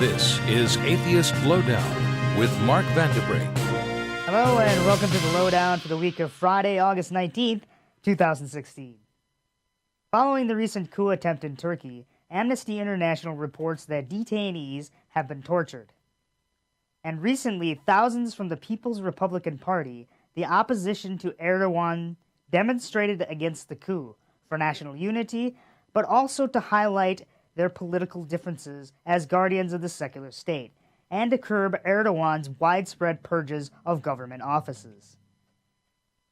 This is Atheist Lowdown with Mark Vanderbrink. Hello and welcome to the Lowdown for the week of Friday, August 19th, 2016. Following the recent coup attempt in Turkey, Amnesty International reports that detainees have been tortured. And recently, thousands from the People's Republican Party, the opposition to Erdogan, demonstrated against the coup for national unity, but also to highlight their political differences as guardians of the secular state, and to curb Erdogan's widespread purges of government offices.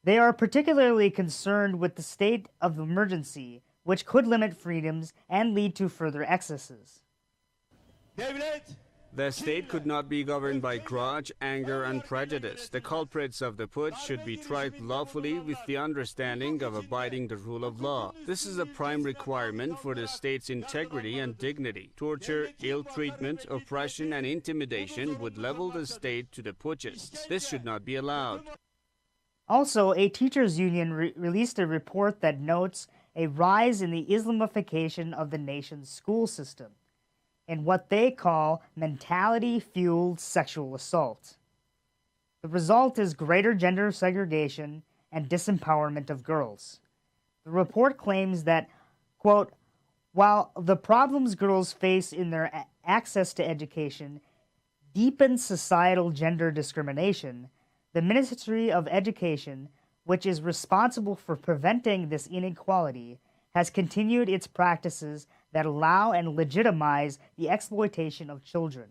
They are particularly concerned with the state of emergency, which could limit freedoms and lead to further excesses. The state could not be governed by grudge, anger, and prejudice. The culprits of the putsch should be tried lawfully with the understanding of abiding the rule of law. This is a prime requirement for the state's integrity and dignity. Torture, ill treatment, oppression, and intimidation would level the state to the putschists. This should not be allowed. Also, a teachers' union released a report that notes a rise in the Islamification of the nation's school system, in what they call mentality-fueled sexual assault. The result is greater gender segregation and disempowerment of girls. The report claims that, quote, while the problems girls face in their access to education deepen societal gender discrimination, the Ministry of Education, which is responsible for preventing this inequality, has continued its practices that allow and legitimize the exploitation of children,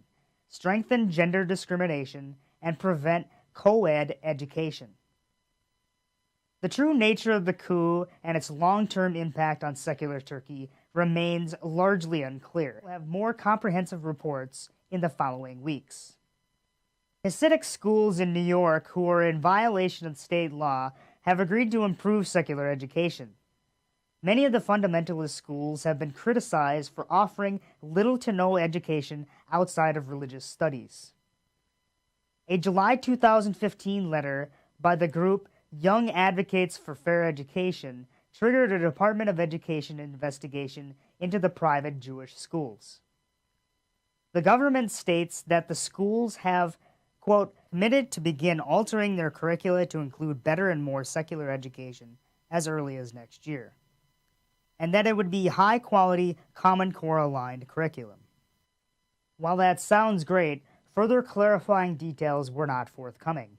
strengthen gender discrimination, and prevent co-ed education. The true nature of the coup and its long-term impact on secular Turkey remains largely unclear. We'll have more comprehensive reports in the following weeks. Hassidic schools in New York, who are in violation of state law, have agreed to improve secular education. Many of the fundamentalist schools have been criticized for offering little to no education outside of religious studies. A July 2015 letter by the group Young Advocates for Fair Education triggered a Department of Education investigation into the private Jewish schools. The government states that the schools have, quote, committed to begin altering their curricula to include better and more secular education as early as next year, and that it would be high-quality, Common Core-aligned curriculum. While that sounds great, further clarifying details were not forthcoming.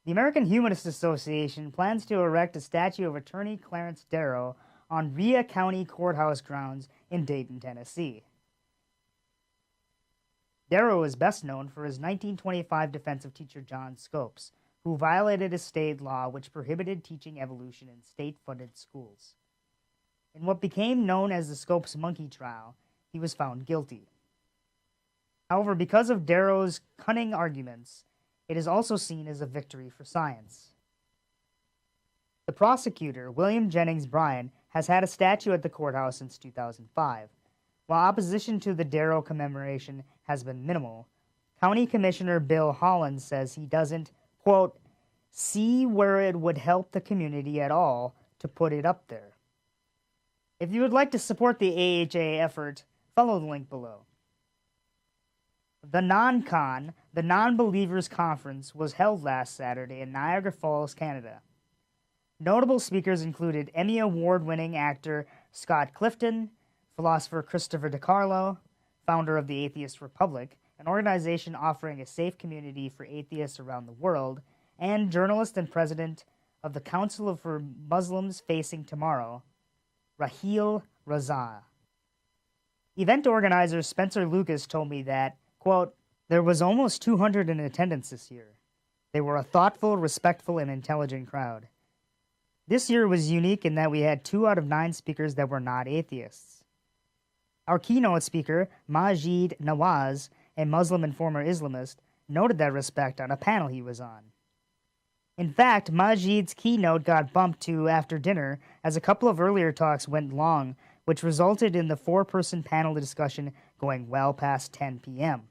The American Humanists Association plans to erect a statue of attorney Clarence Darrow on Rhea County Courthouse grounds in Dayton, Tennessee. Darrow is best known for his 1925 defense of teacher John Scopes, who violated a state law which prohibited teaching evolution in state-funded schools. In what became known as the Scopes monkey trial, he was found guilty. However, because of Darrow's cunning arguments, it is also seen as a victory for science. The prosecutor, William Jennings Bryan, has had a statue at the courthouse since 2005. While opposition to the Darrow commemoration has been minimal, County Commissioner Bill Holland says he doesn't, quote, see where it would help the community at all to put it up there. If you would like to support the AHA effort, follow the link below. The NonCon, the Nonbelievers Conference, was held last Saturday in Niagara Falls, Canada. Notable speakers included Emmy Award-winning actor Scott Clifton, philosopher Christopher DiCarlo, founder of the Atheist Republic, an organization offering a safe community for atheists around the world, and journalist and president of the Council for Muslims Facing Tomorrow, Raheel Raza. Event organizer Spencer Lucas told me that, quote, there was almost 200 in attendance this year. They were a thoughtful, respectful, and intelligent crowd. This year was unique in that we had 2 out of 9 speakers that were not atheists. Our keynote speaker, Majid Nawaz, a Muslim and former Islamist, noted that respect on a panel he was on. In fact, Majid's keynote got bumped to after dinner as a couple of earlier talks went long, which resulted in the 4-person panel discussion going well past 10 p.m.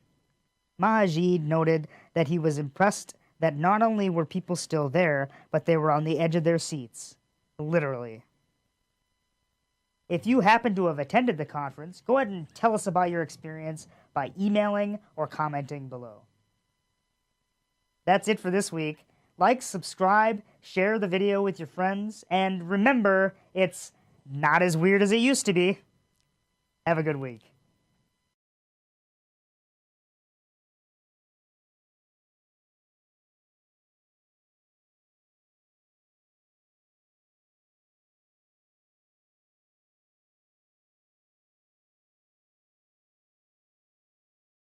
Majid noted that he was impressed that not only were people still there, but they were on the edge of their seats. Literally. If you happen to have attended the conference, go ahead and tell us about your experience by emailing or commenting below. That's it for this week. Like, subscribe, share the video with your friends, and remember, it's not as weird as it used to be. Have a good week.